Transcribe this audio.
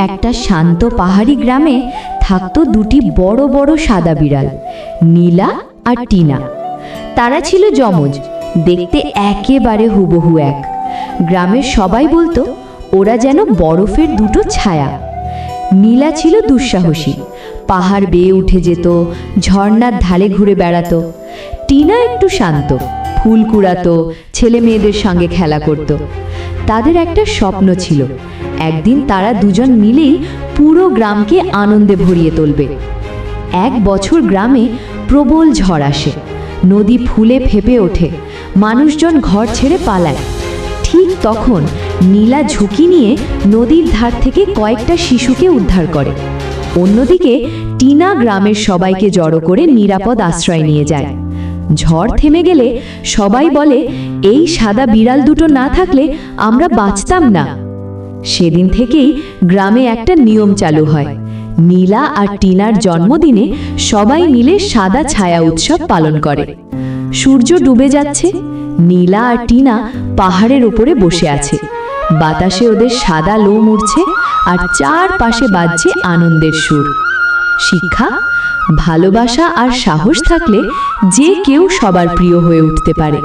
একটা শান্ত পাহাড়ি গ্রামে থাকতো দুটি বড় বড় সাদা বিড়াল, নীলা আর টিনা। তারা ছিল যমজ, দেখতে একেবারে হুবহু এক। গ্রামের সবাই বলতো ওরা যেন বরফের দুটো ছায়া। নীলা ছিল দুঃসাহসী, পাহাড় বেয়ে উঠে যেত, ঝর্ণার ধারে ঘুরে বেড়াতো। টিনা একটু শান্ত, ফুল কুড়াতো, ছেলে মেয়েদের সঙ্গে খেলা করত। তাদের একটা স্বপ্ন ছিল, একদিন তারা দুজন মিলেই পুরো গ্রামকে আনন্দে ভরিয়ে তুলবে। এক বছর গ্রামে প্রবল ঝড় আসে, নদী ফুলে ফেঁপে ওঠে, মানুষজন ঘর ছেড়ে পালায়। ঠিক তখন নীলা ঝুঁকি নিয়ে নদীর ধার থেকে কয়েকটা শিশুকে উদ্ধার করে। অন্যদিকে টিনা গ্রামের সবাইকে জড়ো করে নিরাপদ আশ্রয় নিয়ে যায়। ঝড় থেমে গেলে সবাই বলে, এই সাদা বিড়াল দুটো না থাকলে আমরা বাঁচতাম না। সেদিন থেকেই গ্রামে একটা নিয়ম চালু হয়, নীলা আর টিনার জন্মদিনে সবাই মিলে সাদা ছায়া উৎসব পালন করে। সূর্য ডুবে যাচ্ছে, নীলা আর টিনা পাহাড়ের উপরে বসে আছে, বাতাসে ওদের সাদা লোম উড়ছে আর চারপাশে বাজছে আনন্দের সুর। শিক্ষা, ভালোবাসা আর সাহস থাকলে যে কেউ সবার প্রিয় হয়ে উঠতে পারে।